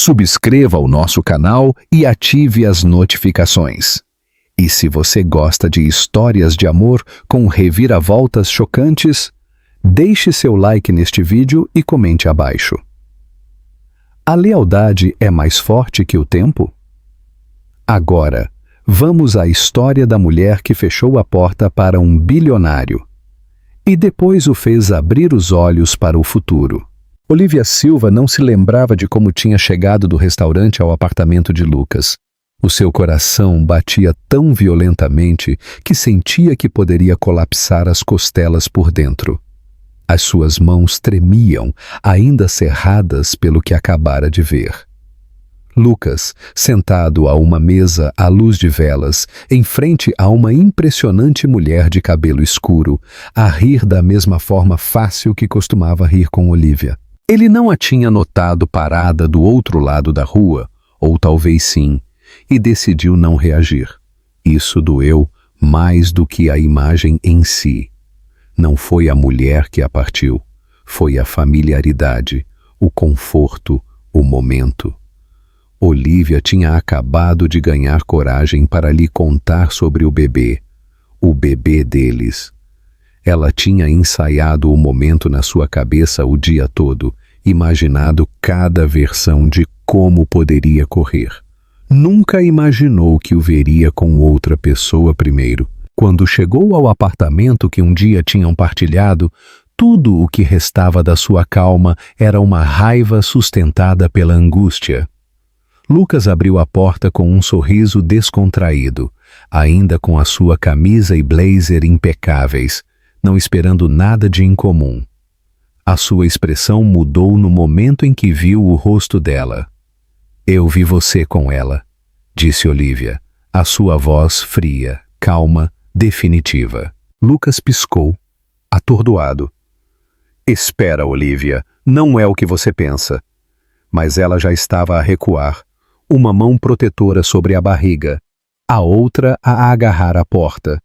subscreva o nosso canal e ative as notificações. E se você gosta de histórias de amor com reviravoltas chocantes, deixe seu like neste vídeo e comente abaixo. A lealdade é mais forte que o tempo? Agora, vamos à história da mulher que fechou a porta para um bilionário e depois o fez abrir os olhos para o futuro. Olivia Silva não se lembrava de como tinha chegado do restaurante ao apartamento de Lucas. O seu coração batia tão violentamente que sentia que poderia colapsar as costelas por dentro. As suas mãos tremiam, ainda cerradas pelo que acabara de ver. Lucas, sentado a uma mesa à luz de velas, em frente a uma impressionante mulher de cabelo escuro, a rir da mesma forma fácil que costumava rir com Olivia. Ele não a tinha notado parada do outro lado da rua, ou talvez sim, e decidiu não reagir. Isso doeu mais do que a imagem em si. Não foi a mulher que a partiu, foi a familiaridade, o conforto, o momento. Olivia tinha acabado de ganhar coragem para lhe contar sobre o bebê deles. Ela tinha ensaiado o momento na sua cabeça o dia todo, imaginado cada versão de como poderia correr. Nunca imaginou que o veria com outra pessoa primeiro. Quando chegou ao apartamento que um dia tinham partilhado, tudo o que restava da sua calma era uma raiva sustentada pela angústia. Lucas abriu a porta com um sorriso descontraído, ainda com a sua camisa e blazer impecáveis, não esperando nada de incomum. A sua expressão mudou no momento em que viu o rosto dela. "Eu vi você com ela", disse Olivia, a sua voz fria, calma, definitiva. Lucas piscou, atordoado. "Espera, Olivia, não é o que você pensa." Mas ela já estava a recuar, uma mão protetora sobre a barriga, a outra a agarrar a porta.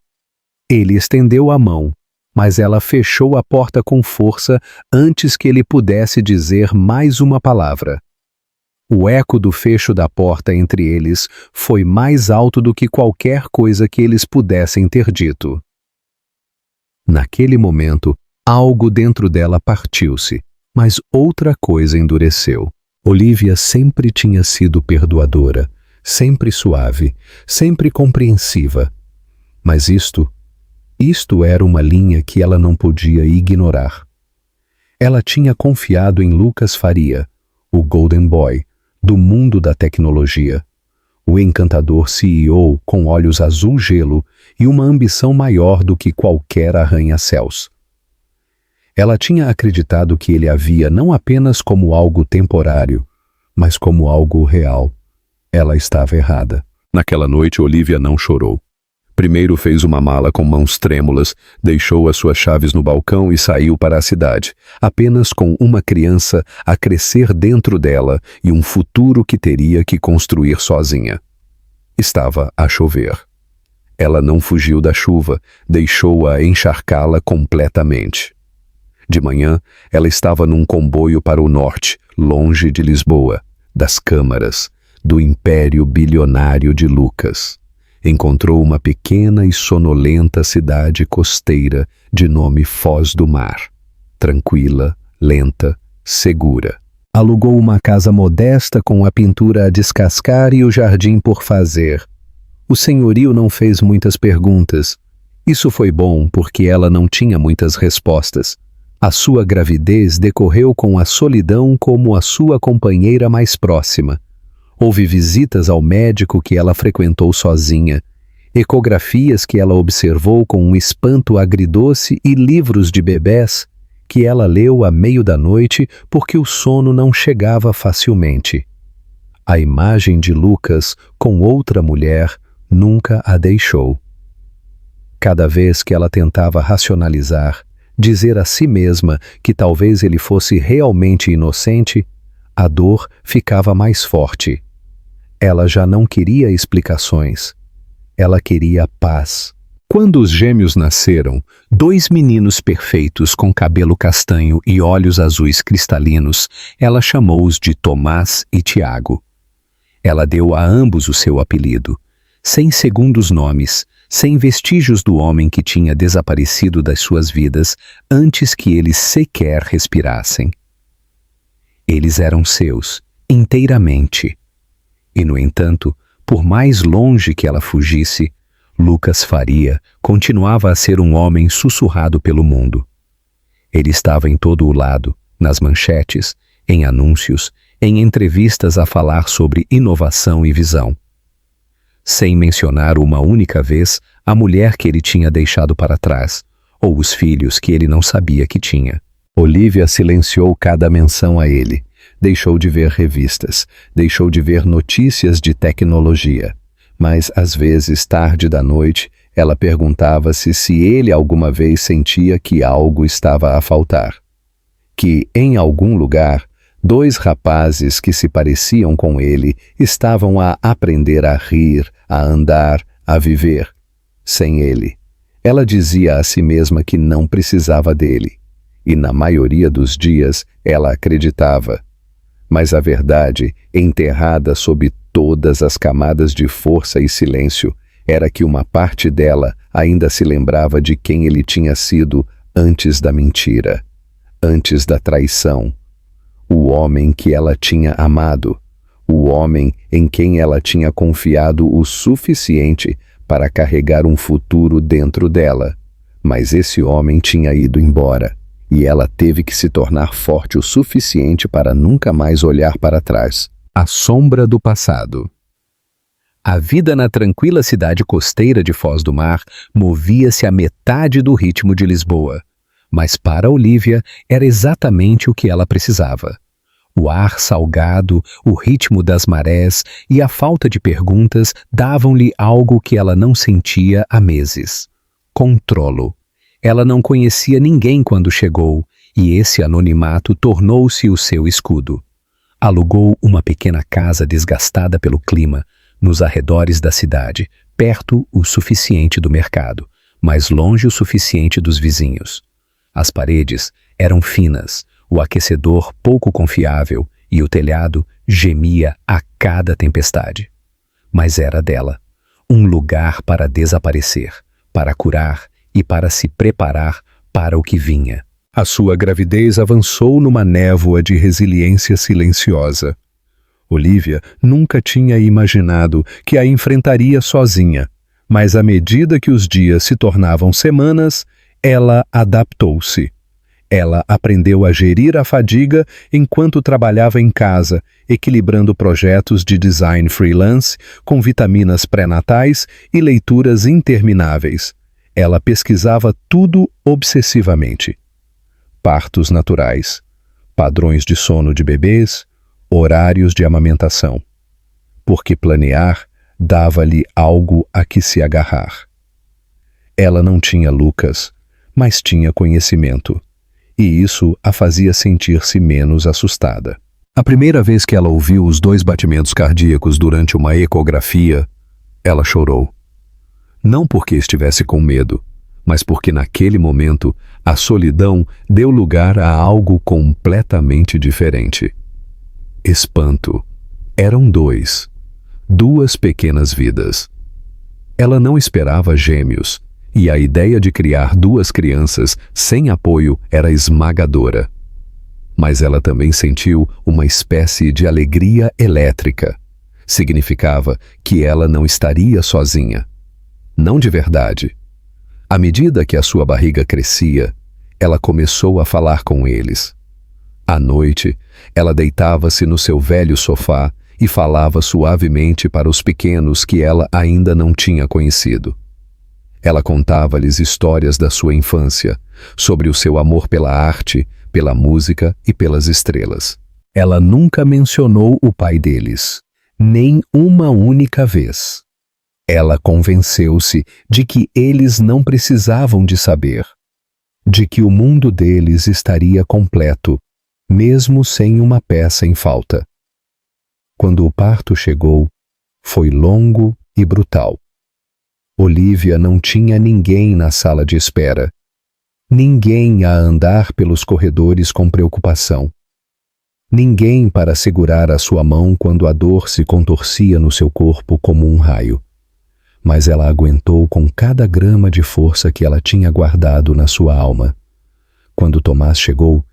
Ele estendeu a mão, mas ela fechou a porta com força antes que ele pudesse dizer mais uma palavra. O eco do fecho da porta entre eles foi mais alto do que qualquer coisa que eles pudessem ter dito. Naquele momento, algo dentro dela partiu-se, mas outra coisa endureceu. Olivia sempre tinha sido perdoadora, sempre suave, sempre compreensiva. Mas isto era uma linha que ela não podia ignorar. Ela tinha confiado em Lucas Faria, o Golden Boy, do mundo da tecnologia, o encantador CEO com olhos azul gelo e uma ambição maior do que qualquer arranha-céus. Ela tinha acreditado que ele a via não apenas como algo temporário, mas como algo real. Ela estava errada. Naquela noite, Olivia não chorou. Primeiro fez uma mala com mãos trêmulas, deixou as suas chaves no balcão e saiu para a cidade, apenas com uma criança a crescer dentro dela e um futuro que teria que construir sozinha. Estava a chover. Ela não fugiu da chuva, deixou-a encharcá-la completamente. De manhã, ela estava num comboio para o norte, longe de Lisboa, das câmaras, do império bilionário de Lucas. Encontrou uma pequena e sonolenta cidade costeira de nome Foz do Mar. Tranquila, lenta, segura. Alugou uma casa modesta com a pintura a descascar e o jardim por fazer. O senhorio não fez muitas perguntas. Isso foi bom porque ela não tinha muitas respostas. A sua gravidez decorreu com a solidão como a sua companheira mais próxima. Houve visitas ao médico que ela frequentou sozinha, ecografias que ela observou com um espanto agridoce e livros de bebés que ela leu à meio da noite porque o sono não chegava facilmente. A imagem de Lucas com outra mulher nunca a deixou. Cada vez que ela tentava racionalizar, dizer a si mesma que talvez ele fosse realmente inocente, a dor ficava mais forte. Ela já não queria explicações. Ela queria paz. Quando os gêmeos nasceram, dois meninos perfeitos com cabelo castanho e olhos azuis cristalinos, ela chamou-os de Tomás e Tiago. Ela deu a ambos o seu apelido, sem segundos nomes, sem vestígios do homem que tinha desaparecido das suas vidas antes que eles sequer respirassem. Eles eram seus, inteiramente. E, no entanto, por mais longe que ela fugisse, Lucas Faria continuava a ser um homem sussurrado pelo mundo. Ele estava em todo o lado, nas manchetes, em anúncios, em entrevistas a falar sobre inovação e visão. Sem mencionar uma única vez a mulher que ele tinha deixado para trás, ou os filhos que ele não sabia que tinha. Olivia silenciou cada menção a ele, deixou de ver revistas, deixou de ver notícias de tecnologia. Mas, às vezes, tarde da noite, ela perguntava-se se ele alguma vez sentia que algo estava a faltar. Que, em algum lugar, dois rapazes que se pareciam com ele estavam a aprender a rir, a andar, a viver. Sem ele. Ela dizia a si mesma que não precisava dele. E, na maioria dos dias, ela acreditava. Mas a verdade, enterrada sob todas as camadas de força e silêncio, era que uma parte dela ainda se lembrava de quem ele tinha sido antes da mentira, antes da traição. O homem que ela tinha amado, o homem em quem ela tinha confiado o suficiente para carregar um futuro dentro dela. Mas esse homem tinha ido embora, e ela teve que se tornar forte o suficiente para nunca mais olhar para trás. A sombra do passado. A vida na tranquila cidade costeira de Foz do Mar movia-se à metade do ritmo de Lisboa, mas para Olivia era exatamente o que ela precisava. O ar salgado, o ritmo das marés e a falta de perguntas davam-lhe algo que ela não sentia há meses. Controlo. Ela não conhecia ninguém quando chegou, e esse anonimato tornou-se o seu escudo. Alugou uma pequena casa desgastada pelo clima, nos arredores da cidade, perto o suficiente do mercado, mas longe o suficiente dos vizinhos. As paredes eram finas, o aquecedor pouco confiável e o telhado gemia a cada tempestade. Mas era dela, um lugar para desaparecer, para curar e para se preparar para o que vinha. A sua gravidez avançou numa névoa de resiliência silenciosa. Olivia nunca tinha imaginado que a enfrentaria sozinha, mas à medida que os dias se tornavam semanas, ela adaptou-se. Ela aprendeu a gerir a fadiga enquanto trabalhava em casa, equilibrando projetos de design freelance com vitaminas pré-natais e leituras intermináveis. Ela pesquisava tudo obsessivamente. Partos naturais, padrões de sono de bebês, horários de amamentação. Porque planear dava-lhe algo a que se agarrar. Ela não tinha Lucas, mas tinha conhecimento, e isso a fazia sentir-se menos assustada. A primeira vez que ela ouviu os 2 batimentos cardíacos durante uma ecografia, ela chorou. Não porque estivesse com medo, mas porque naquele momento a solidão deu lugar a algo completamente diferente. Espanto. Eram 2. 2 pequenas vidas. Ela não esperava gêmeos, e a ideia de criar 2 crianças sem apoio era esmagadora. Mas ela também sentiu uma espécie de alegria elétrica. Significava que ela não estaria sozinha. Não de verdade. À medida que a sua barriga crescia, ela começou a falar com eles. À noite, ela deitava-se no seu velho sofá e falava suavemente para os pequenos que ela ainda não tinha conhecido. Ela contava-lhes histórias da sua infância, sobre o seu amor pela arte, pela música e pelas estrelas. Ela nunca mencionou o pai deles, nem uma única vez. Ela convenceu-se de que eles não precisavam de saber, de que o mundo deles estaria completo, mesmo sem uma peça em falta. Quando o parto chegou, foi longo e brutal. Olivia não tinha ninguém na sala de espera. Ninguém a andar pelos corredores com preocupação. Ninguém para segurar a sua mão quando a dor se contorcia no seu corpo como um raio. Mas ela aguentou com cada grama de força que ela tinha guardado na sua alma. Quando Tomás chegou,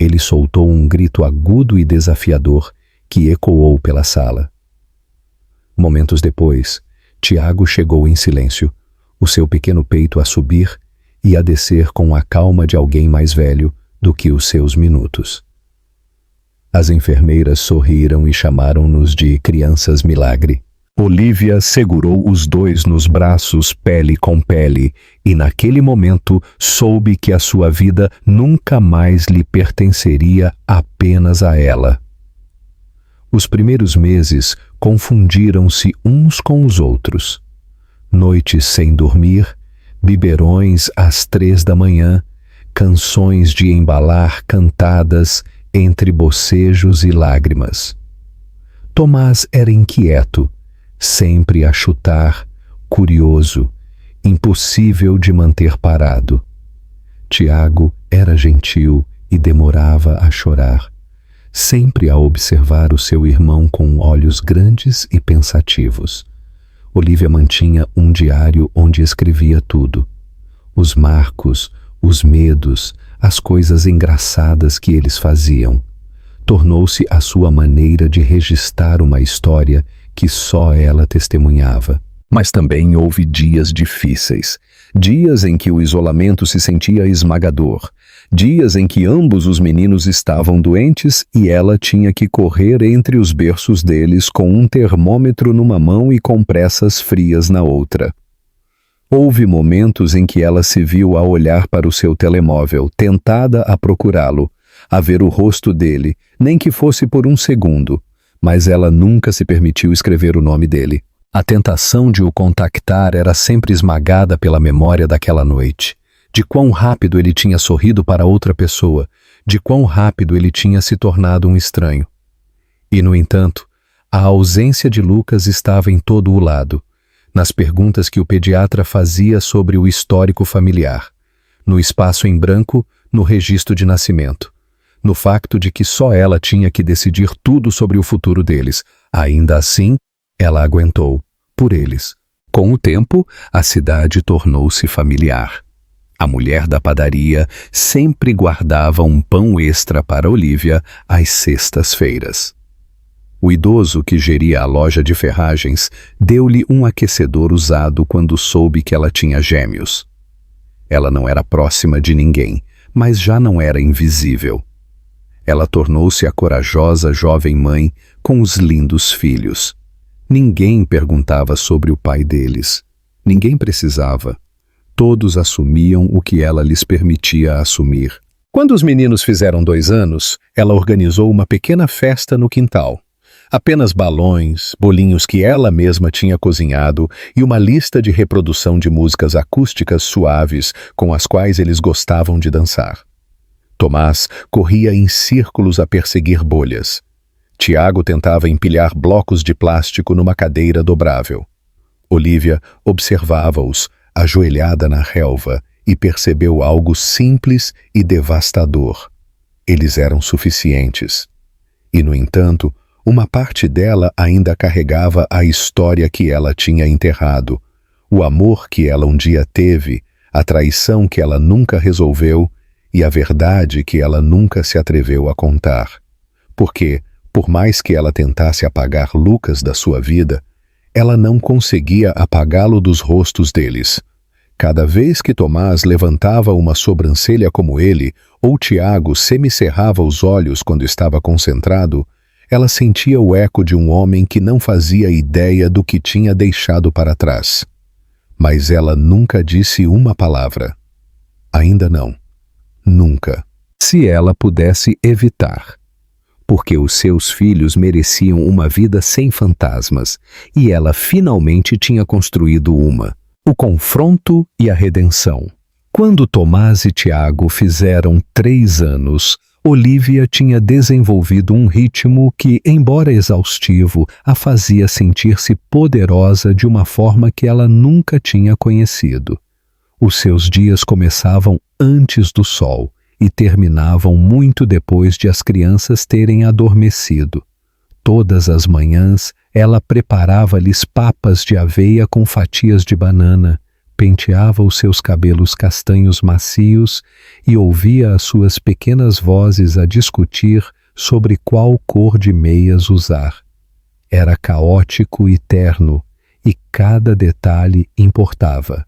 ele soltou um grito agudo e desafiador que ecoou pela sala. Momentos depois, Tiago chegou em silêncio, o seu pequeno peito a subir e a descer com a calma de alguém mais velho do que os seus minutos. As enfermeiras sorriram e chamaram-nos de crianças milagre. Olivia segurou os dois nos braços pele com pele e naquele momento soube que a sua vida nunca mais lhe pertenceria apenas a ela. Os primeiros meses confundiram-se uns com os outros. Noites sem dormir, biberões às 3 da manhã, canções de embalar cantadas entre bocejos e lágrimas. Tomás era inquieto, sempre a chutar, curioso, impossível de manter parado. Tiago era gentil e demorava a chorar, sempre a observar o seu irmão com olhos grandes e pensativos. Olivia mantinha um diário onde escrevia tudo: os marcos, os medos, as coisas engraçadas que eles faziam. Tornou-se a sua maneira de registrar uma história que só ela testemunhava. Mas também houve dias difíceis, dias em que o isolamento se sentia esmagador, dias em que ambos os meninos estavam doentes e ela tinha que correr entre os berços deles com um termômetro numa mão e compressas frias na outra. Houve momentos em que ela se viu a olhar para o seu telemóvel, tentada a procurá-lo, a ver o rosto dele, nem que fosse por um segundo, mas ela nunca se permitiu escrever o nome dele. A tentação de o contactar era sempre esmagada pela memória daquela noite, de quão rápido ele tinha sorrido para outra pessoa, de quão rápido ele tinha se tornado um estranho. E, no entanto, a ausência de Lucas estava em todo o lado, nas perguntas que o pediatra fazia sobre o histórico familiar, no espaço em branco, no registro de nascimento, no facto de que só ela tinha que decidir tudo sobre o futuro deles. Ainda assim, ela aguentou, por eles. Com o tempo, a cidade tornou-se familiar. A mulher da padaria sempre guardava um pão extra para Olivia às sextas-feiras. O idoso que geria a loja de ferragens deu-lhe um aquecedor usado quando soube que ela tinha gêmeos. Ela não era próxima de ninguém, mas já não era invisível. Ela tornou-se a corajosa jovem mãe com os lindos filhos. Ninguém perguntava sobre o pai deles. Ninguém precisava. Todos assumiam o que ela lhes permitia assumir. Quando os meninos fizeram 2 anos, ela organizou uma pequena festa no quintal. Apenas balões, bolinhos que ela mesma tinha cozinhado e uma lista de reprodução de músicas acústicas suaves com as quais eles gostavam de dançar. Tomás corria em círculos a perseguir bolhas. Tiago tentava empilhar blocos de plástico numa cadeira dobrável. Olivia observava-os, ajoelhada na relva, e percebeu algo simples e devastador. Eles eram suficientes. E, no entanto, uma parte dela ainda carregava a história que ela tinha enterrado, o amor que ela um dia teve, a traição que ela nunca resolveu e a verdade que ela nunca se atreveu a contar. Porque, por mais que ela tentasse apagar Lucas da sua vida, ela não conseguia apagá-lo dos rostos deles. Cada vez que Tomás levantava uma sobrancelha como ele, ou Tiago semicerrava os olhos quando estava concentrado, ela sentia o eco de um homem que não fazia ideia do que tinha deixado para trás. Mas ela nunca disse uma palavra. Ainda não. Nunca. Se ela pudesse evitar. Porque os seus filhos mereciam uma vida sem fantasmas, e ela finalmente tinha construído uma. O confronto e a redenção. Quando Tomás e Tiago fizeram 3 anos, Olivia tinha desenvolvido um ritmo que, embora exaustivo, a fazia sentir-se poderosa de uma forma que ela nunca tinha conhecido. Os seus dias começavam antes do sol e terminavam muito depois de as crianças terem adormecido. Todas as manhãs, ela preparava-lhes papas de aveia com fatias de banana, penteava os seus cabelos castanhos macios e ouvia as suas pequenas vozes a discutir sobre qual cor de meias usar. Era caótico e terno, e cada detalhe importava.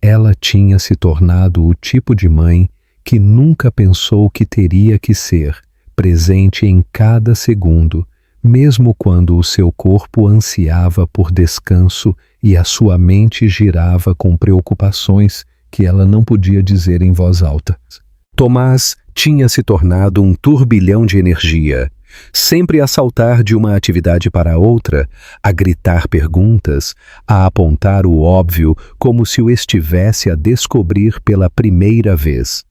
Ela tinha se tornado o tipo de mãe que nunca pensou que teria que ser, presente em cada segundo, mesmo quando o seu corpo ansiava por descanso e a sua mente girava com preocupações que ela não podia dizer em voz alta. Tomás tinha se tornado um turbilhão de energia, sempre a saltar de uma atividade para outra, a gritar perguntas, a apontar o óbvio como se o estivesse a descobrir pela primeira vez.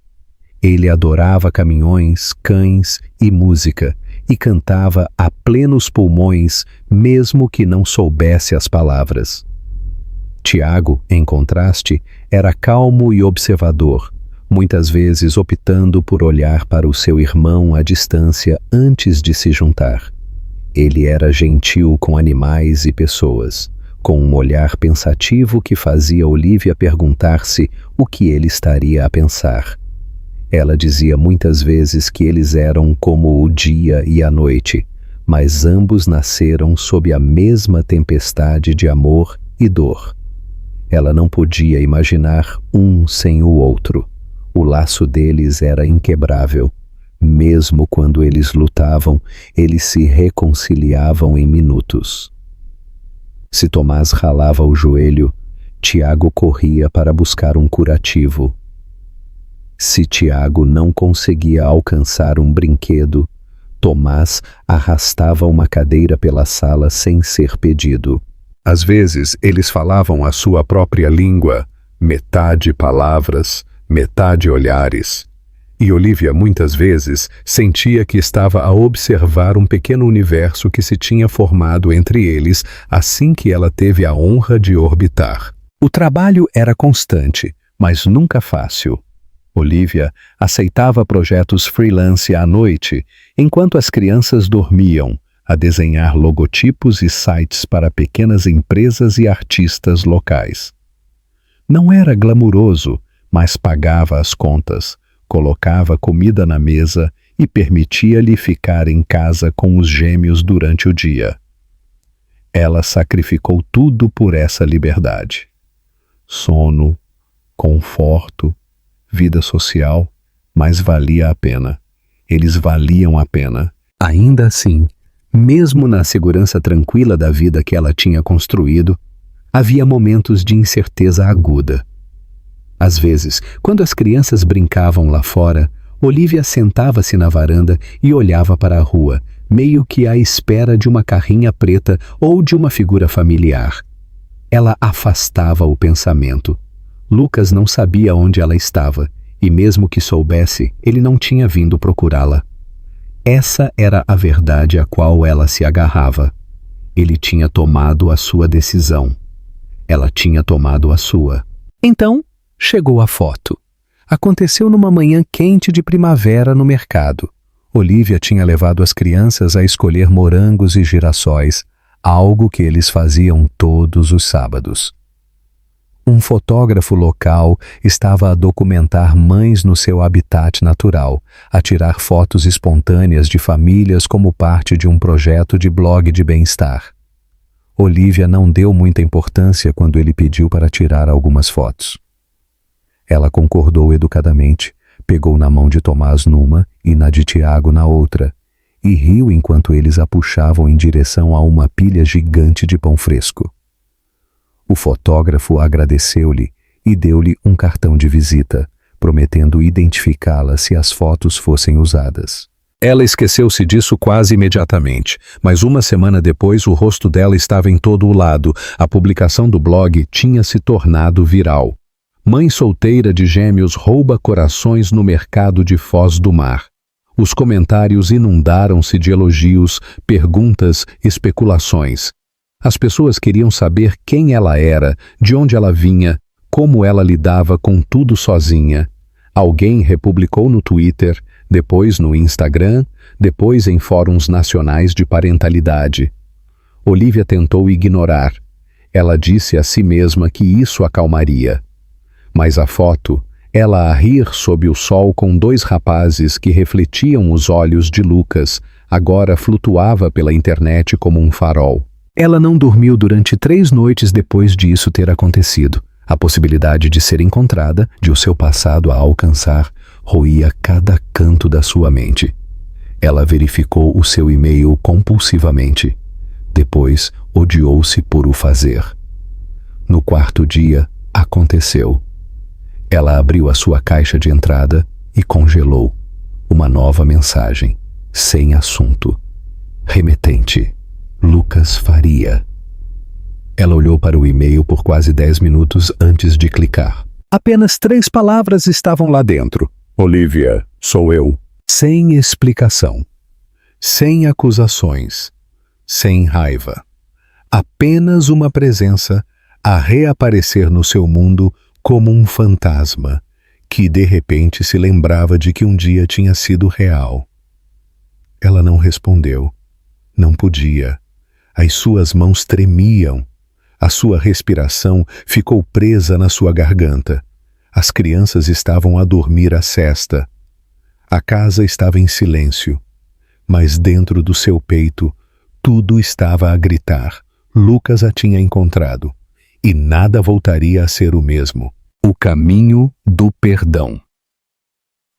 Ele adorava caminhões, cães e música, e cantava a plenos pulmões, mesmo que não soubesse as palavras. Tiago, em contraste, era calmo e observador, muitas vezes optando por olhar para o seu irmão à distância antes de se juntar. Ele era gentil com animais e pessoas, com um olhar pensativo que fazia Olivia perguntar-se o que ele estaria a pensar. Ela dizia muitas vezes que eles eram como o dia e a noite, mas ambos nasceram sob a mesma tempestade de amor e dor. Ela não podia imaginar um sem o outro. O laço deles era inquebrável. Mesmo quando eles lutavam, eles se reconciliavam em minutos. Se Tomás ralava o joelho, Tiago corria para buscar um curativo. Se Tiago não conseguia alcançar um brinquedo, Tomás arrastava uma cadeira pela sala sem ser pedido. Às vezes, eles falavam a sua própria língua, metade palavras, metade olhares. E Olivia muitas vezes sentia que estava a observar um pequeno universo que se tinha formado entre eles assim que ela teve a honra de orbitar. O trabalho era constante, mas nunca fácil. Olivia aceitava projetos freelance à noite, enquanto as crianças dormiam, a desenhar logotipos e sites para pequenas empresas e artistas locais. Não era glamuroso, mas pagava as contas, colocava comida na mesa e permitia-lhe ficar em casa com os gêmeos durante o dia. Ela sacrificou tudo por essa liberdade. Sono, conforto, vida social, mas valia a pena. Eles valiam a pena. Ainda assim, mesmo na segurança tranquila da vida que ela tinha construído, havia momentos de incerteza aguda. Às vezes, quando as crianças brincavam lá fora, Olivia sentava-se na varanda e olhava para a rua, meio que à espera de uma carrinha preta ou de uma figura familiar. Ela afastava o pensamento. Lucas não sabia onde ela estava, e mesmo que soubesse, ele não tinha vindo procurá-la. Essa era a verdade a qual ela se agarrava. Ele tinha tomado a sua decisão. Ela tinha tomado a sua. Então, chegou a foto. Aconteceu numa manhã quente de primavera no mercado. Olivia tinha levado as crianças a escolher morangos e girassóis, algo que eles faziam todos os sábados. Um fotógrafo local estava a documentar mães no seu habitat natural, a tirar fotos espontâneas de famílias como parte de um projeto de blog de bem-estar. Olivia não deu muita importância quando ele pediu para tirar algumas fotos. Ela concordou educadamente, pegou na mão de Tomás numa e na de Tiago na outra, e riu enquanto eles a puxavam em direção a uma pilha gigante de pão fresco. O fotógrafo agradeceu-lhe e deu-lhe um cartão de visita, prometendo identificá-la se as fotos fossem usadas. Ela esqueceu-se disso quase imediatamente, mas uma semana depois o rosto dela estava em todo o lado. A publicação do blog tinha se tornado viral. Mãe solteira de gêmeos rouba corações no mercado de Foz do Mar. Os comentários inundaram-se de elogios, perguntas, especulações. As pessoas queriam saber quem ela era, de onde ela vinha, como ela lidava com tudo sozinha. Alguém republicou no Twitter, depois no Instagram, depois em fóruns nacionais de parentalidade. Olivia tentou ignorar. Ela disse a si mesma que isso acalmaria. Mas a foto, ela a rir sob o sol com dois rapazes que refletiam os olhos de Lucas, agora flutuava pela internet como um farol. Ela não dormiu durante 3 noites depois de isso ter acontecido. A possibilidade de ser encontrada, de o seu passado a alcançar, roía cada canto da sua mente. Ela verificou o seu e-mail compulsivamente. Depois, odiou-se por o fazer. No 4º dia, aconteceu. Ela abriu a sua caixa de entrada e congelou. Uma nova mensagem, sem assunto. Remetente: Lucas Faria. Ela olhou para o e-mail por quase 10 minutos antes de clicar. Apenas 3 palavras estavam lá dentro. Olivia, sou eu. Sem explicação. Sem acusações. Sem raiva. Apenas uma presença a reaparecer no seu mundo como um fantasma, que de repente se lembrava de que um dia tinha sido real. Ela não respondeu. Não podia. As suas mãos tremiam. A sua respiração ficou presa na sua garganta. As crianças estavam a dormir a sesta. A casa estava em silêncio. Mas dentro do seu peito, tudo estava a gritar. Lucas a tinha encontrado. E nada voltaria a ser o mesmo. O caminho do perdão.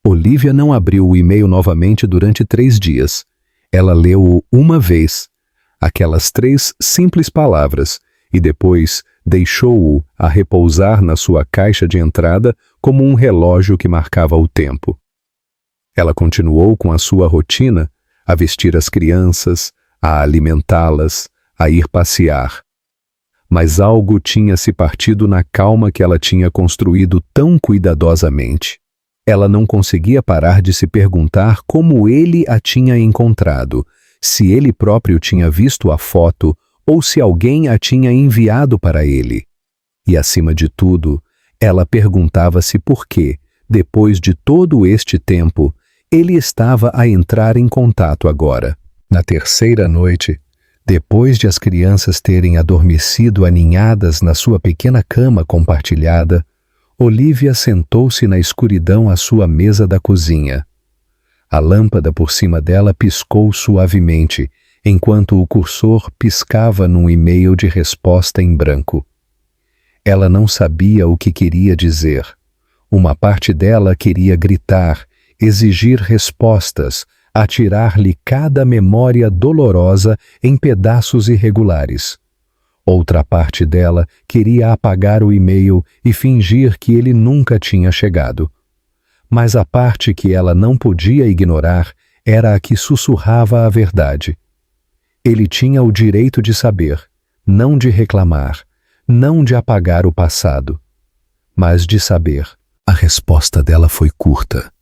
Olivia não abriu o e-mail novamente durante 3 dias. Ela leu-o uma vez, aquelas 3 simples palavras, e depois deixou-o a repousar na sua caixa de entrada como um relógio que marcava o tempo. Ela continuou com a sua rotina, a vestir as crianças, a alimentá-las, a ir passear. Mas algo tinha se partido na calma que ela tinha construído tão cuidadosamente. Ela não conseguia parar de se perguntar como ele a tinha encontrado, se ele próprio tinha visto a foto ou se alguém a tinha enviado para ele. E, acima de tudo, ela perguntava-se por que, depois de todo este tempo, ele estava a entrar em contato agora. Na 3ª noite, depois de as crianças terem adormecido aninhadas na sua pequena cama compartilhada, Olivia sentou-se na escuridão à sua mesa da cozinha. A lâmpada por cima dela piscou suavemente, enquanto o cursor piscava num e-mail de resposta em branco. Ela não sabia o que queria dizer. Uma parte dela queria gritar, exigir respostas, atirar-lhe cada memória dolorosa em pedaços irregulares. Outra parte dela queria apagar o e-mail e fingir que ele nunca tinha chegado. Mas a parte que ela não podia ignorar era a que sussurrava a verdade. Ele tinha o direito de saber, não de reclamar, não de apagar o passado, mas de saber. A resposta dela foi curta.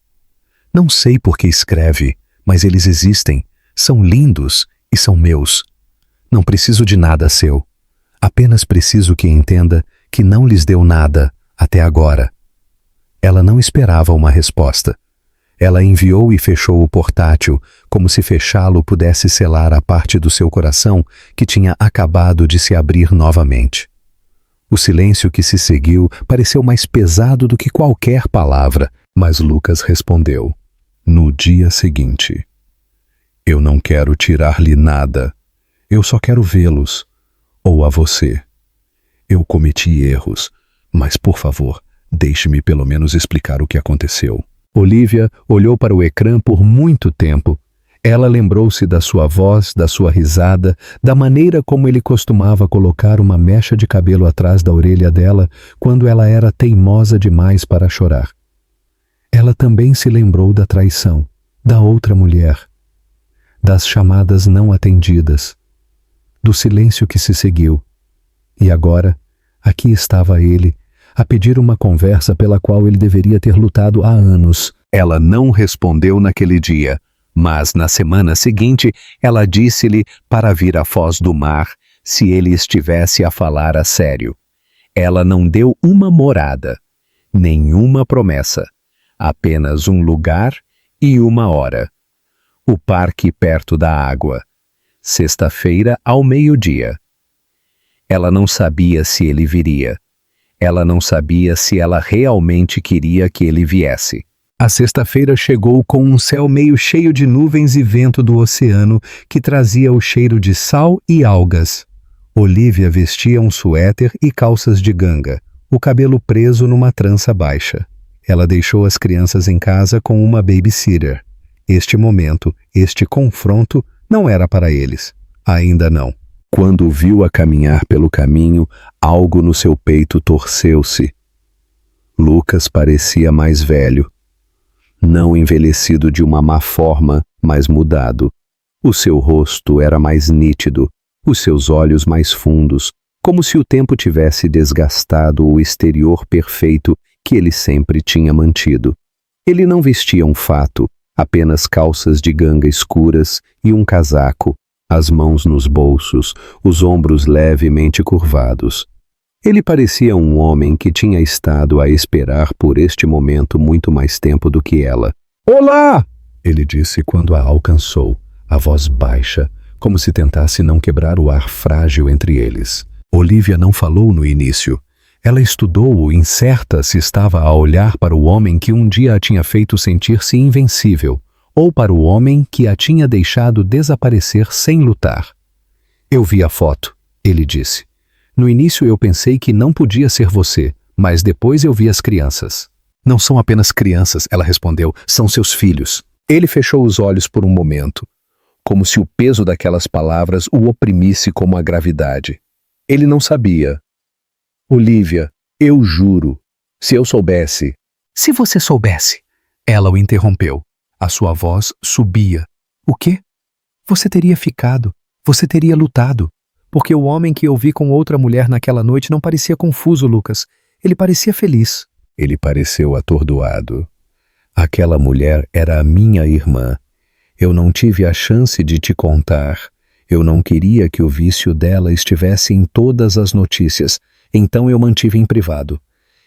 Não sei por que escreve, mas eles existem, são lindos e são meus. Não preciso de nada seu. Apenas preciso que entenda que não lhes deu nada até agora. Ela não esperava uma resposta. Ela enviou e fechou o portátil, como se fechá-lo pudesse selar a parte do seu coração que tinha acabado de se abrir novamente. O silêncio que se seguiu pareceu mais pesado do que qualquer palavra, mas Lucas respondeu, no dia seguinte: Eu não quero tirar-lhe nada. Eu só quero vê-los, ou a você. Eu cometi erros, mas, por favor, deixe-me pelo menos explicar o que aconteceu. Olivia olhou para o ecrã por muito tempo. Ela lembrou-se da sua voz, da sua risada, da maneira como ele costumava colocar uma mecha de cabelo atrás da orelha dela quando ela era teimosa demais para chorar. Ela também se lembrou da traição, da outra mulher, das chamadas não atendidas, do silêncio que se seguiu. E agora, aqui estava ele, a pedir uma conversa pela qual ele deveria ter lutado há anos, Ela não respondeu naquele dia, mas na semana seguinte ela disse-lhe para vir à Foz do Mar se ele estivesse a falar a sério. Ela não deu uma morada, nenhuma promessa, apenas um lugar e uma hora. O parque perto da água. Sexta-feira ao meio-dia. Ela não sabia se ele viria. Ela não sabia se ela realmente queria que ele viesse. A sexta-feira chegou com um céu meio cheio de nuvens e vento do oceano que trazia o cheiro de sal e algas. Olivia vestia um suéter e calças de ganga, o cabelo preso numa trança baixa. Ela deixou as crianças em casa com uma babysitter. Este momento, este confronto, não era para eles. Ainda não. Quando o viu a caminhar pelo caminho, algo no seu peito torceu-se. Lucas parecia mais velho. Não envelhecido de uma má forma, mas mudado. O seu rosto era mais nítido, os seus olhos mais fundos, como se o tempo tivesse desgastado o exterior perfeito que ele sempre tinha mantido. Ele não vestia um fato, apenas calças de ganga escuras e um casaco, as mãos nos bolsos, os ombros levemente curvados. Ele parecia um homem que tinha estado a esperar por este momento muito mais tempo do que ela. "Olá!" ele disse quando a alcançou, a voz baixa, como se tentasse não quebrar o ar frágil entre eles. Olivia não falou no início. Ela estudou-o, incerta se estava a olhar para o homem que um dia a tinha feito sentir-se invencível, ou para o homem que a tinha deixado desaparecer sem lutar. "Eu vi a foto", ele disse. "No início eu pensei que não podia ser você, mas depois eu vi as crianças." "Não são apenas crianças", ela respondeu, "são seus filhos." Ele fechou os olhos por um momento, como se o peso daquelas palavras o oprimisse como a gravidade. Ele não sabia. "Olivia, eu juro, se eu soubesse..." "Se você soubesse..." Ela o interrompeu. A sua voz subia. "O quê? Você teria ficado, você teria lutado. Porque o homem que eu vi com outra mulher naquela noite não parecia confuso, Lucas. Ele parecia feliz." Ele pareceu atordoado. "Aquela mulher era a minha irmã. Eu não tive a chance de te contar. Eu não queria que o vício dela estivesse em todas as notícias, então eu mantive em privado.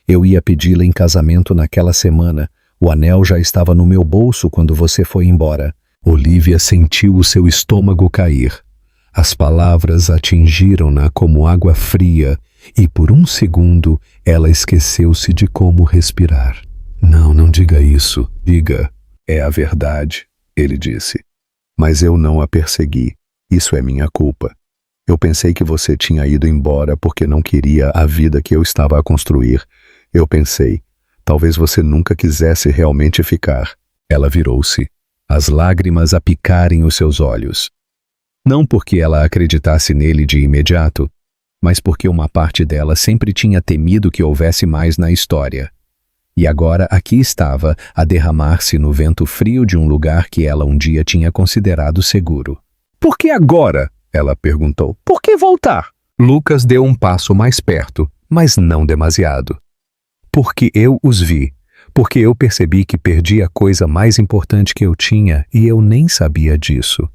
Eu ia pedi-la em casamento naquela semana. O anel já estava no meu bolso quando você foi embora." Olivia sentiu o seu estômago cair. As palavras atingiram-na como água fria e por um segundo ela esqueceu-se de como respirar. Não diga isso. Diga, é a verdade." Ele disse. "Mas eu não a persegui. Isso é minha culpa. Eu pensei que você tinha ido embora porque não queria a vida que eu estava a construir. Eu pensei, talvez você nunca quisesse realmente ficar." Ela virou-se, as lágrimas a picarem os seus olhos. Não porque ela acreditasse nele de imediato, mas porque uma parte dela sempre tinha temido que houvesse mais na história. E agora aqui estava a derramar-se no vento frio de um lugar que ela um dia tinha considerado seguro. "Por que agora?" ela perguntou. "Por que voltar?" Lucas deu um passo mais perto, mas não demasiado. "Porque eu os vi. Porque eu percebi que perdi a coisa mais importante que eu tinha e eu nem sabia disso.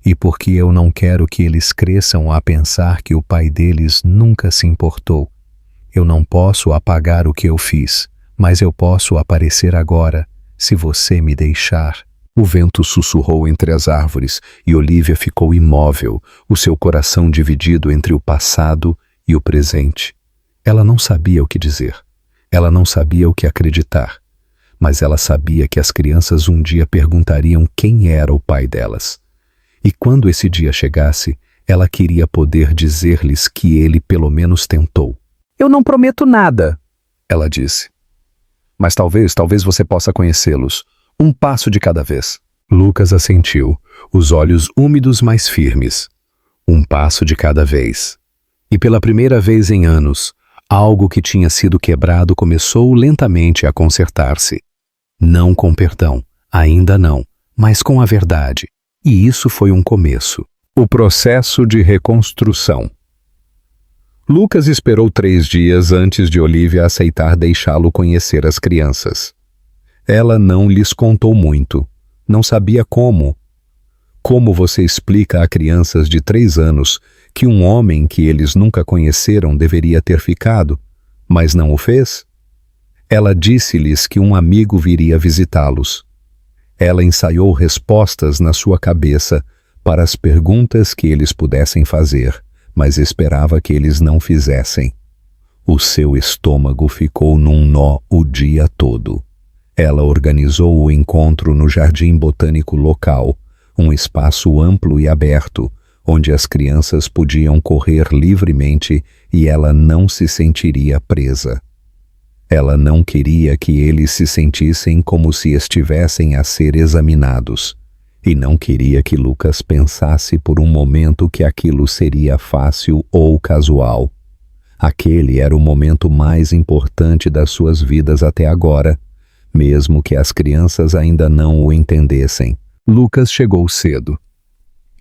E porque eu não quero que eles cresçam a pensar que o pai deles nunca se importou. Eu não posso apagar o que eu fiz. Mas eu posso aparecer agora, se você me deixar." O vento sussurrou entre as árvores e Olivia ficou imóvel, o seu coração dividido entre o passado e o presente. Ela não sabia o que dizer. Ela não sabia o que acreditar. Mas ela sabia que as crianças um dia perguntariam quem era o pai delas. E quando esse dia chegasse, ela queria poder dizer-lhes que ele pelo menos tentou. "Eu não prometo nada", ela disse. "Mas talvez você possa conhecê-los. Um passo de cada vez." Lucas assentiu, os olhos úmidos mais firmes. Um passo de cada vez. E pela primeira vez em anos, algo que tinha sido quebrado começou lentamente a consertar-se. Não com perdão, ainda não, mas com a verdade. E isso foi um começo. O processo de reconstrução. Lucas esperou 3 dias antes de Olivia aceitar deixá-lo conhecer as crianças. Ela não lhes contou muito. Não sabia como. Como você explica a crianças de 3 anos que um homem que eles nunca conheceram deveria ter ficado, mas não o fez? Ela disse-lhes que um amigo viria visitá-los. Ela ensaiou respostas na sua cabeça para as perguntas que eles pudessem fazer, mas esperava que eles não fizessem. O seu estômago ficou num nó o dia todo. Ela organizou o encontro no jardim botânico local, um espaço amplo e aberto, onde as crianças podiam correr livremente e ela não se sentiria presa. Ela não queria que eles se sentissem como se estivessem a ser examinados, e não queria que Lucas pensasse por um momento que aquilo seria fácil ou casual. Aquele era o momento mais importante das suas vidas até agora, mesmo que as crianças ainda não o entendessem. Lucas chegou cedo.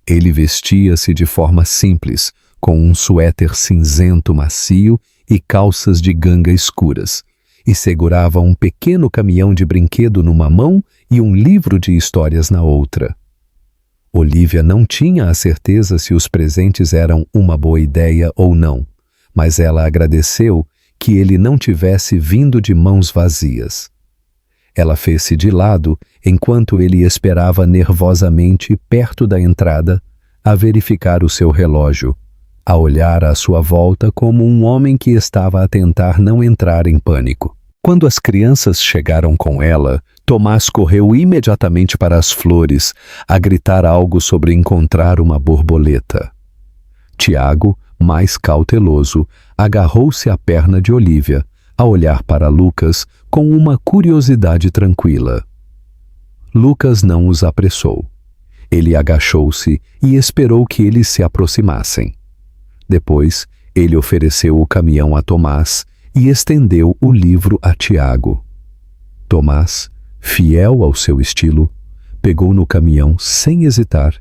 Ele vestia-se de forma simples, com um suéter cinzento macio e calças de ganga escuras, e segurava um pequeno caminhão de brinquedo numa mão e um livro de histórias na outra. Olivia não tinha a certeza se os presentes eram uma boa ideia ou não, mas ela agradeceu que ele não tivesse vindo de mãos vazias. Ela fez-se de lado enquanto ele esperava nervosamente perto da entrada, a verificar o seu relógio, a olhar à sua volta como um homem que estava a tentar não entrar em pânico. Quando as crianças chegaram com ela, Tomás correu imediatamente para as flores, a gritar algo sobre encontrar uma borboleta. Tiago, mais cauteloso, agarrou-se à perna de Olivia, a olhar para Lucas com uma curiosidade tranquila. Lucas não os apressou. Ele agachou-se e esperou que eles se aproximassem. Depois, ele ofereceu o caminhão a Tomás e estendeu o livro a Tiago. Tomás, fiel ao seu estilo, pegou no caminhão sem hesitar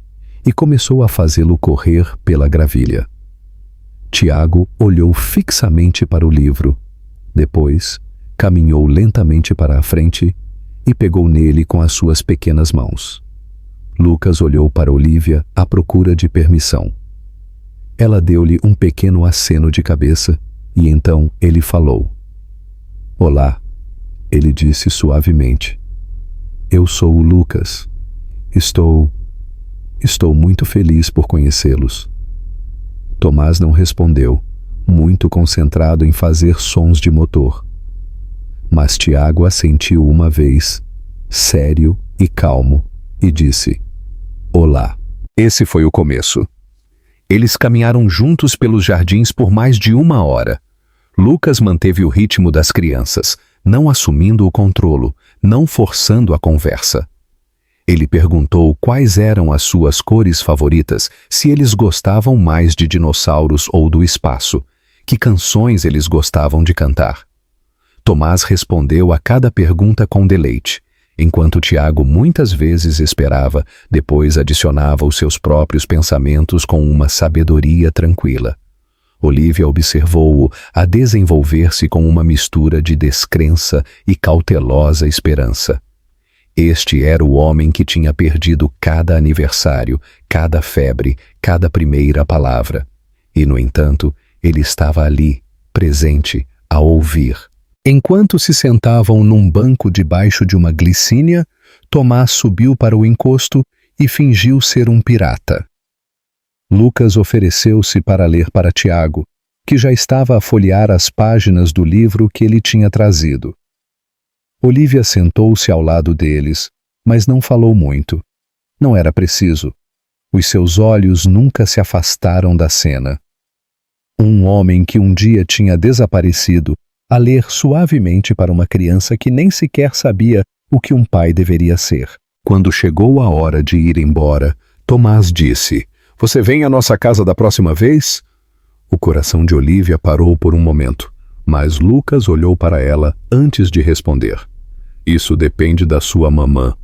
e começou a fazê-lo correr pela gravilha. Tiago olhou fixamente para o livro. Depois, caminhou lentamente para a frente e pegou nele com as suas pequenas mãos. Lucas olhou para Olivia à procura de permissão. Ela deu-lhe um pequeno aceno de cabeça e então ele falou. Olá, ele disse suavemente. Eu sou o Lucas. Estou muito feliz por conhecê-los. Tomás não respondeu, muito concentrado em fazer sons de motor. Mas Tiago assentiu uma vez, sério e calmo, e disse: Olá. Esse foi o começo. Eles caminharam juntos pelos jardins por mais de 1 hora. Lucas manteve o ritmo das crianças, não assumindo o controle, não forçando a conversa. Ele perguntou quais eram as suas cores favoritas, se eles gostavam mais de dinossauros ou do espaço, que canções eles gostavam de cantar. Tomás respondeu a cada pergunta com deleite, enquanto Tiago muitas vezes esperava, depois adicionava os seus próprios pensamentos com uma sabedoria tranquila. Olivia observou-o a desenvolver-se com uma mistura de descrença e cautelosa esperança. Este era o homem que tinha perdido cada aniversário, cada febre, cada primeira palavra. E, no entanto, ele estava ali, presente, a ouvir. Enquanto se sentavam num banco debaixo de uma glicínia, Tomás subiu para o encosto e fingiu ser um pirata. Lucas ofereceu-se para ler para Tiago, que já estava a folhear as páginas do livro que ele tinha trazido. Olivia sentou-se ao lado deles, mas não falou muito. Não era preciso. Os seus olhos nunca se afastaram da cena. Um homem que um dia tinha desaparecido, a ler suavemente para uma criança que nem sequer sabia o que um pai deveria ser. Quando chegou a hora de ir embora, Tomás disse: Você vem à nossa casa da próxima vez? O coração de Olivia parou por um momento, mas Lucas olhou para ela antes de responder. Isso depende da sua mamã,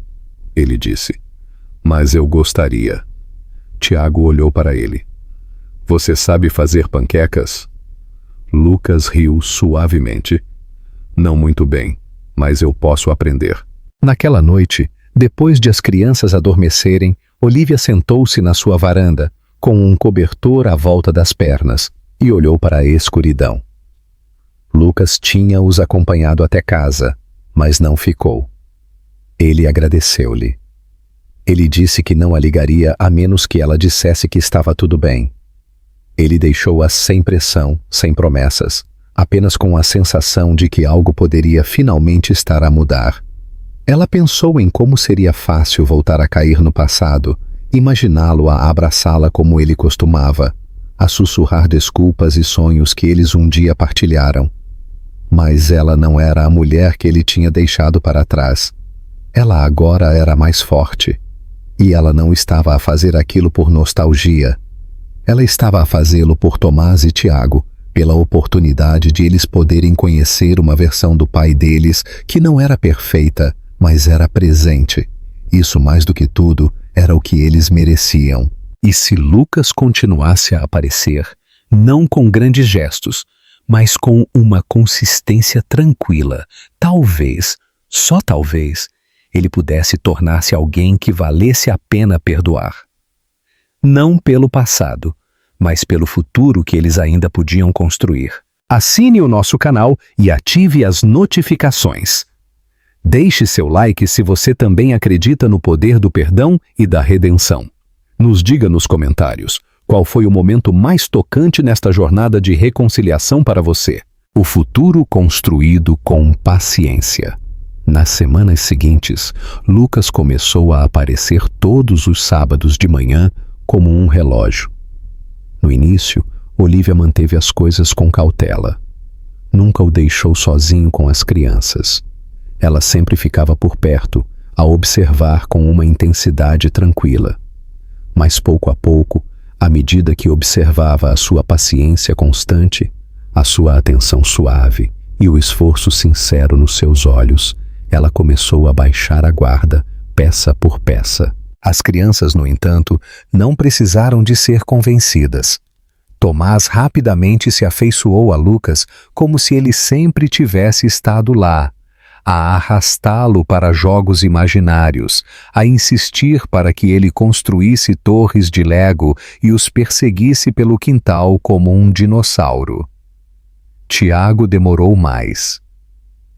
ele disse. Mas eu gostaria. Tiago olhou para ele. Você sabe fazer panquecas? Lucas riu suavemente. Não muito bem, mas eu posso aprender. Naquela noite, depois de as crianças adormecerem, Olivia sentou-se na sua varanda, com um cobertor à volta das pernas, e olhou para a escuridão. Lucas tinha os acompanhado até casa, mas não ficou. Ele agradeceu-lhe. Ele disse que não a ligaria a menos que ela dissesse que estava tudo bem. Ele deixou-a sem pressão, sem promessas, apenas com a sensação de que algo poderia finalmente estar a mudar. Ela pensou em como seria fácil voltar a cair no passado, imaginá-lo a abraçá-la como ele costumava, a sussurrar desculpas e sonhos que eles um dia partilharam. Mas ela não era a mulher que ele tinha deixado para trás. Ela agora era mais forte. E ela não estava a fazer aquilo por nostalgia. Ela estava a fazê-lo por Tomás e Tiago, pela oportunidade de eles poderem conhecer uma versão do pai deles que não era perfeita, mas era presente. Isso, mais do que tudo, era o que eles mereciam. E se Lucas continuasse a aparecer, não com grandes gestos, mas com uma consistência tranquila, talvez, só talvez, ele pudesse tornar-se alguém que valesse a pena perdoar. Não pelo passado, mas pelo futuro que eles ainda podiam construir. Assine o nosso canal e ative as notificações. Deixe seu like se você também acredita no poder do perdão e da redenção. Nos diga nos comentários qual foi o momento mais tocante nesta jornada de reconciliação para você. O futuro construído com paciência. Nas semanas seguintes, Lucas começou a aparecer todos os sábados de manhã como um relógio. No início, Olivia manteve as coisas com cautela. Nunca o deixou sozinho com as crianças. Ela sempre ficava por perto, a observar com uma intensidade tranquila. Mas pouco a pouco, à medida que observava a sua paciência constante, a sua atenção suave e o esforço sincero nos seus olhos, ela começou a baixar a guarda, peça por peça. As crianças, no entanto, não precisaram de ser convencidas. Tomás rapidamente se afeiçoou a Lucas como se ele sempre tivesse estado lá, a arrastá-lo para jogos imaginários, a insistir para que ele construísse torres de Lego e os perseguisse pelo quintal como um dinossauro. Tiago demorou mais.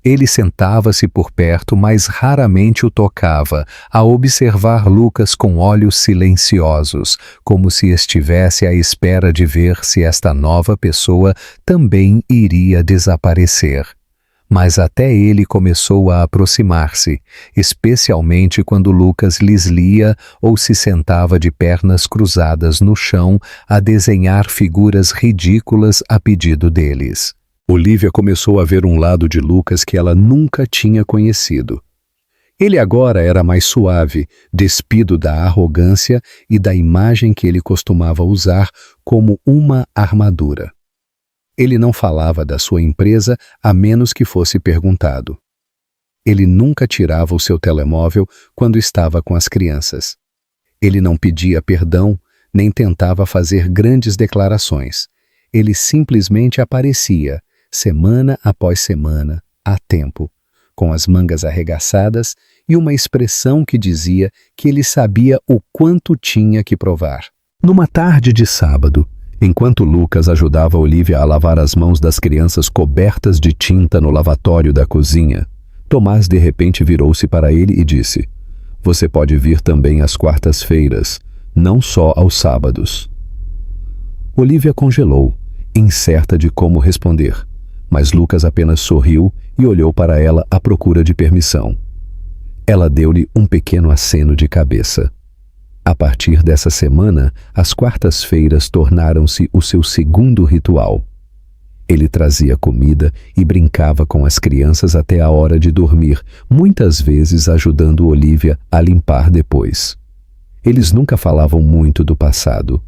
Ele sentava-se por perto, mas raramente o tocava, a observar Lucas com olhos silenciosos, como se estivesse à espera de ver se esta nova pessoa também iria desaparecer. Mas até ele começou a aproximar-se, especialmente quando Lucas lhes lia ou se sentava de pernas cruzadas no chão a desenhar figuras ridículas a pedido deles. Olivia começou a ver um lado de Lucas que ela nunca tinha conhecido. Ele agora era mais suave, despido da arrogância e da imagem que ele costumava usar como uma armadura. Ele não falava da sua empresa a menos que fosse perguntado. Ele nunca tirava o seu telemóvel quando estava com as crianças. Ele não pedia perdão, nem tentava fazer grandes declarações. Ele simplesmente aparecia, semana após semana, a tempo, com as mangas arregaçadas e uma expressão que dizia que ele sabia o quanto tinha que provar. Numa tarde de sábado, enquanto Lucas ajudava Olivia a lavar as mãos das crianças cobertas de tinta no lavatório da cozinha, Tomás de repente virou-se para ele e disse: "Você pode vir também às quartas-feiras, não só aos sábados." Olivia congelou, incerta de como responder, mas Lucas apenas sorriu e olhou para ela à procura de permissão. Ela deu-lhe um pequeno aceno de cabeça. A partir dessa semana, as quartas-feiras tornaram-se o seu segundo ritual. Ele trazia comida e brincava com as crianças até a hora de dormir, muitas vezes ajudando Olivia a limpar depois. Eles nunca falavam muito do passado.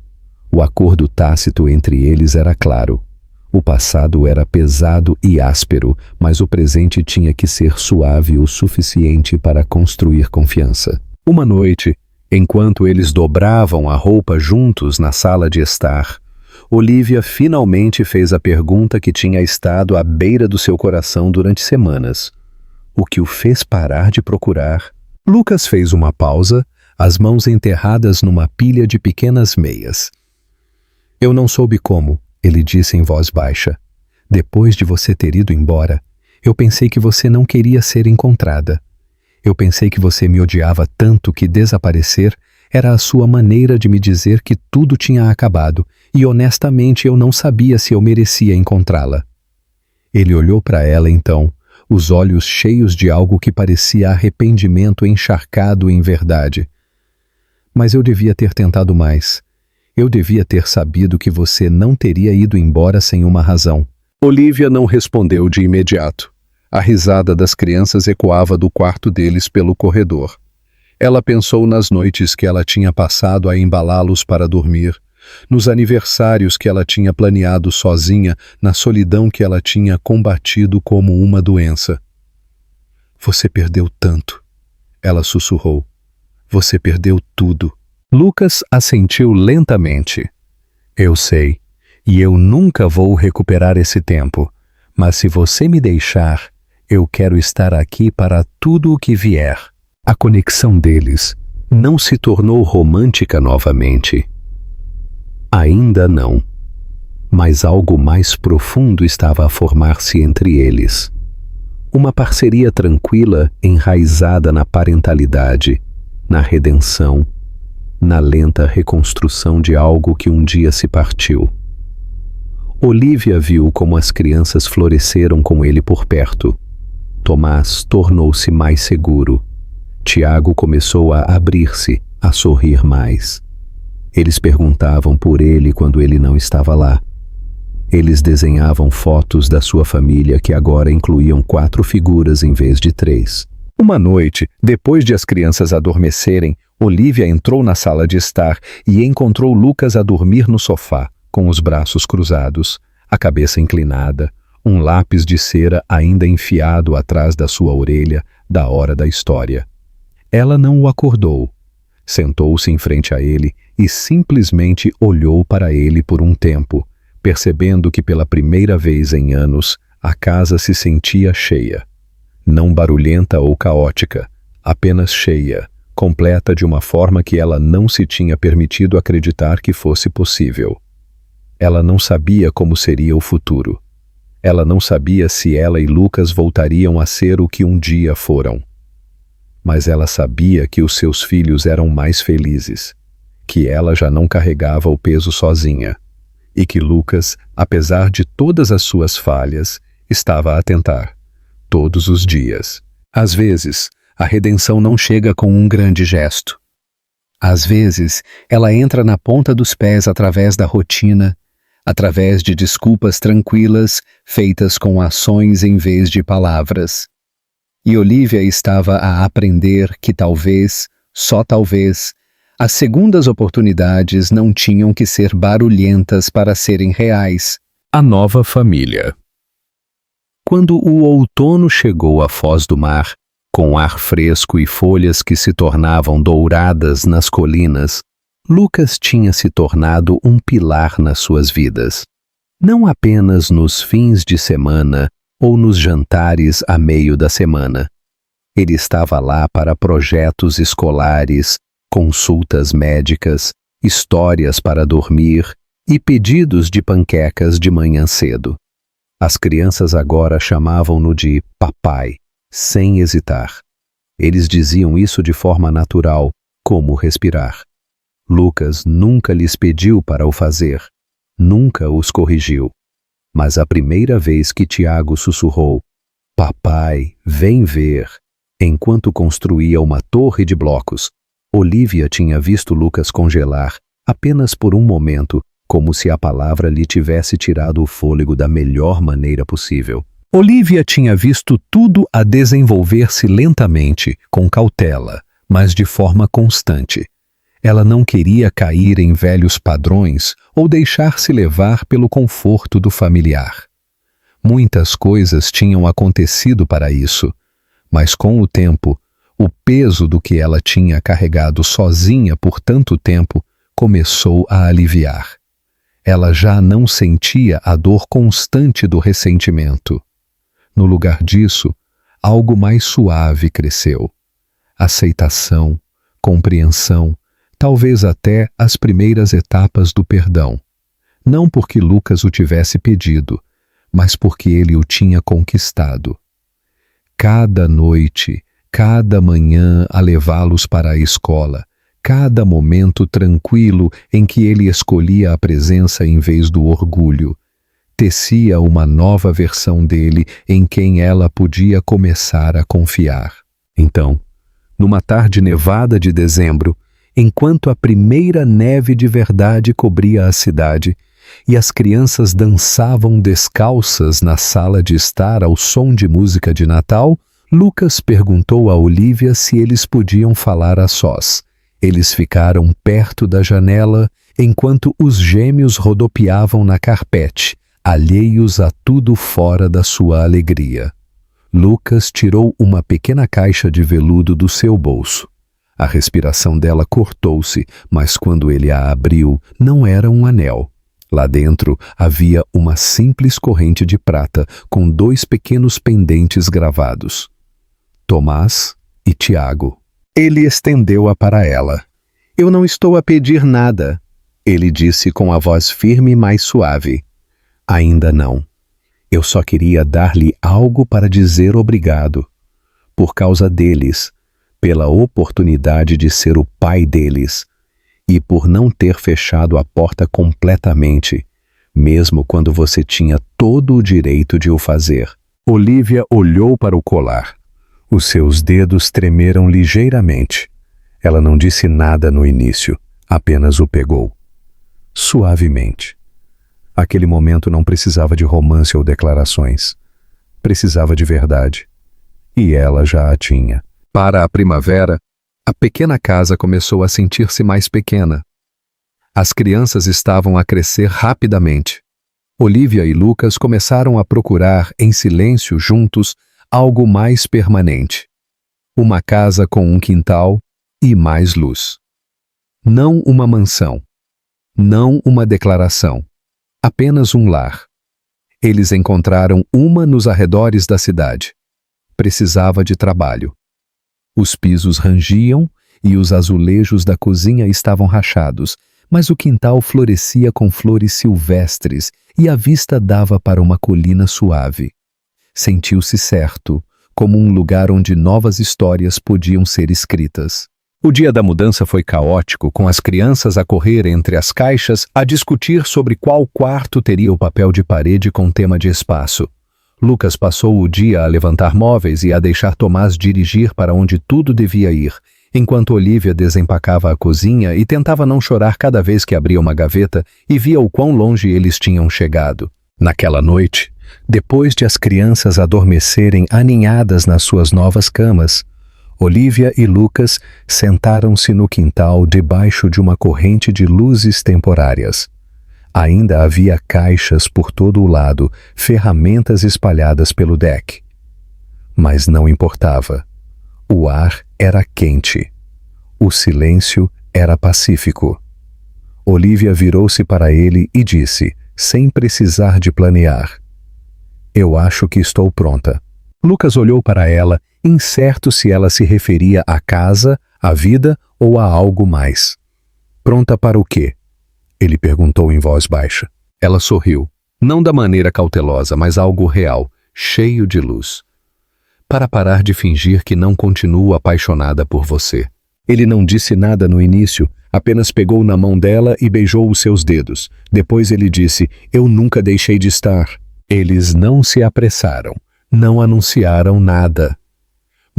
O acordo tácito entre eles era claro. O passado era pesado e áspero, mas o presente tinha que ser suave o suficiente para construir confiança. Uma noite, enquanto eles dobravam a roupa juntos na sala de estar, Olivia finalmente fez a pergunta que tinha estado à beira do seu coração durante semanas. o que o fez parar de procurar. Lucas fez uma pausa, as mãos enterradas numa pilha de pequenas meias. Eu não soube como, ele disse em voz baixa. Depois de você ter ido embora, eu pensei que você não queria ser encontrada. Eu pensei que você me odiava tanto que desaparecer era a sua maneira de me dizer que tudo tinha acabado e honestamente eu não sabia se eu merecia encontrá-la. Ele olhou para ela então, os olhos cheios de algo que parecia arrependimento encharcado em verdade. Mas eu devia ter tentado mais. Eu devia ter sabido que você não teria ido embora sem uma razão. Olivia não respondeu de imediato. A risada das crianças ecoava do quarto deles pelo corredor. Ela pensou nas noites que ela tinha passado a embalá-los para dormir, nos aniversários que ela tinha planeado sozinha, na solidão que ela tinha combatido como uma doença. Você perdeu tanto, ela sussurrou. Você perdeu tudo. Lucas assentiu lentamente. Eu sei, e eu nunca vou recuperar esse tempo, mas se você me deixar, eu quero estar aqui para tudo o que vier. A conexão deles não se tornou romântica novamente. Ainda não. Mas algo mais profundo estava a formar-se entre eles. Uma parceria tranquila enraizada na parentalidade, na redenção, na lenta reconstrução de algo que um dia se partiu. Olivia viu como as crianças floresceram com ele por perto. Tomás tornou-se mais seguro. Tiago começou a abrir-se, a sorrir mais. Eles perguntavam por ele quando ele não estava lá. Eles desenhavam fotos da sua família que agora incluíam 4 figuras em vez de 3. Uma noite, depois de as crianças adormecerem, Olivia entrou na sala de estar e encontrou Lucas a dormir no sofá, com os braços cruzados, a cabeça inclinada, um lápis de cera ainda enfiado atrás da sua orelha da hora da história. Ela não o acordou. Sentou-se em frente a ele e simplesmente olhou para ele por um tempo, percebendo que pela primeira vez em anos a casa se sentia cheia. Não barulhenta ou caótica, apenas cheia, completa de uma forma que ela não se tinha permitido acreditar que fosse possível. Ela não sabia como seria o futuro. Ela não sabia se ela e Lucas voltariam a ser o que um dia foram. Mas ela sabia que os seus filhos eram mais felizes, que ela já não carregava o peso sozinha, e que Lucas, apesar de todas as suas falhas, estava a tentar, todos os dias. Às vezes, a redenção não chega com um grande gesto. Às vezes, ela entra na ponta dos pés através da rotina, através de desculpas tranquilas feitas com ações em vez de palavras. E Olivia estava a aprender que talvez, só talvez, as segundas oportunidades não tinham que ser barulhentas para serem reais. A nova família. Quando o outono chegou à Foz do Mar, com ar fresco e folhas que se tornavam douradas nas colinas, Lucas tinha se tornado um pilar nas suas vidas. Não apenas nos fins de semana ou nos jantares a meio da semana. Ele estava lá para projetos escolares, consultas médicas, histórias para dormir e pedidos de panquecas de manhã cedo. As crianças agora chamavam-no de papai, sem hesitar. Eles diziam isso de forma natural, como respirar. Lucas nunca lhes pediu para o fazer, nunca os corrigiu. Mas a primeira vez que Tiago sussurrou, "Papai, vem ver", enquanto construía uma torre de blocos, Olivia tinha visto Lucas congelar, apenas por um momento, como se a palavra lhe tivesse tirado o fôlego da melhor maneira possível. Olivia tinha visto tudo a desenvolver-se lentamente, com cautela, mas de forma constante. Ela não queria cair em velhos padrões ou deixar-se levar pelo conforto do familiar. Muitas coisas tinham acontecido para isso, mas com o tempo, o peso do que ela tinha carregado sozinha por tanto tempo começou a aliviar. Ela já não sentia a dor constante do ressentimento. No lugar disso, algo mais suave cresceu. Aceitação, compreensão, talvez até as primeiras etapas do perdão. Não porque Lucas o tivesse pedido, mas porque ele o tinha conquistado. Cada noite, cada manhã a levá-los para a escola, cada momento tranquilo em que ele escolhia a presença em vez do orgulho, tecia uma nova versão dele em quem ela podia começar a confiar. Então, numa tarde nevada de dezembro, enquanto a primeira neve de verdade cobria a cidade e as crianças dançavam descalças na sala de estar ao som de música de Natal, Lucas perguntou a Olivia se eles podiam falar a sós. Eles ficaram perto da janela enquanto os gêmeos rodopiavam na carpete, alheios a tudo fora da sua alegria. Lucas tirou uma pequena caixa de veludo do seu bolso. A respiração dela cortou-se, mas quando ele a abriu, não era um anel. Lá dentro havia uma simples corrente de prata com 2 pequenos pendentes gravados. Tomás e Tiago. Ele estendeu-a para ela. Eu não estou a pedir nada, ele disse com a voz firme e mais suave. Ainda não. Eu só queria dar-lhe algo para dizer obrigado. Por causa deles, pela oportunidade de ser o pai deles, e por não ter fechado a porta completamente, mesmo quando você tinha todo o direito de o fazer. Olivia olhou para o colar. Os seus dedos tremeram ligeiramente. Ela não disse nada no início, apenas o pegou. Suavemente. Aquele momento não precisava de romance ou declarações. Precisava de verdade. E ela já a tinha. Para a primavera, a pequena casa começou a sentir-se mais pequena. As crianças estavam a crescer rapidamente. Olivia e Lucas começaram a procurar, em silêncio juntos, algo mais permanente. Uma casa com um quintal e mais luz. Não uma mansão. Não uma declaração. Apenas um lar. Eles encontraram uma nos arredores da cidade. Precisava de trabalho. Os pisos rangiam e os azulejos da cozinha estavam rachados, mas o quintal florescia com flores silvestres e a vista dava para uma colina suave. Sentiu-se certo, como um lugar onde novas histórias podiam ser escritas. O dia da mudança foi caótico, com as crianças a correr entre as caixas a discutir sobre qual quarto teria o papel de parede com tema de espaço. Lucas passou o dia a levantar móveis e a deixar Tomás dirigir para onde tudo devia ir, enquanto Olivia desempacava a cozinha e tentava não chorar cada vez que abria uma gaveta e via o quão longe eles tinham chegado. Naquela noite, depois de as crianças adormecerem aninhadas nas suas novas camas, Olivia e Lucas sentaram-se no quintal debaixo de uma corrente de luzes temporárias. Ainda havia caixas por todo o lado, ferramentas espalhadas pelo deck. Mas não importava. O ar era quente. O silêncio era pacífico. Olivia virou-se para ele e disse, sem precisar de planear: Eu acho que estou pronta. Lucas olhou para ela, incerto se ela se referia à casa, à vida ou a algo mais. Pronta para o quê? Ele perguntou em voz baixa. Ela sorriu, não da maneira cautelosa, mas algo real, cheio de luz. Para parar de fingir que não continuo apaixonada por você. Ele não disse nada no início, apenas pegou na mão dela e beijou os seus dedos. Depois ele disse, eu nunca deixei de estar. Eles não se apressaram, não anunciaram nada.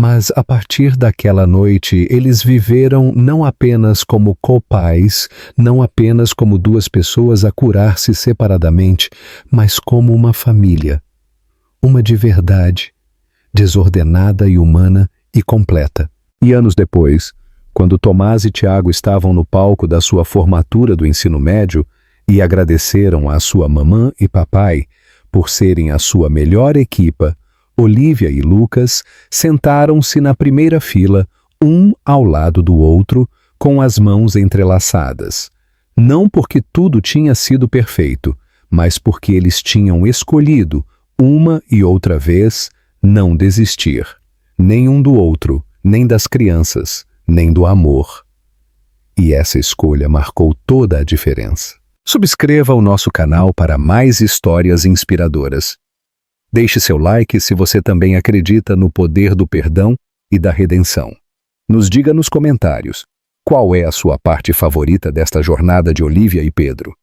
Mas a partir daquela noite, eles viveram não apenas como copais, não apenas como duas pessoas a curar-se separadamente, mas como uma família. Uma de verdade, desordenada e humana e completa. E anos depois, quando Tomás e Tiago estavam no palco da sua formatura do ensino médio e agradeceram à sua mamã e papai por serem a sua melhor equipa, Olivia e Lucas sentaram-se na primeira fila, um ao lado do outro, com as mãos entrelaçadas. Não porque tudo tinha sido perfeito, mas porque eles tinham escolhido, uma e outra vez, Não desistir, nem um do outro, nem das crianças, nem do amor. E essa escolha marcou toda a diferença. Subscreva o nosso canal para mais histórias inspiradoras. Deixe seu like se você também acredita no poder do perdão e da redenção. Nos diga nos comentários qual é a sua parte favorita desta jornada de Olivia e Pedro.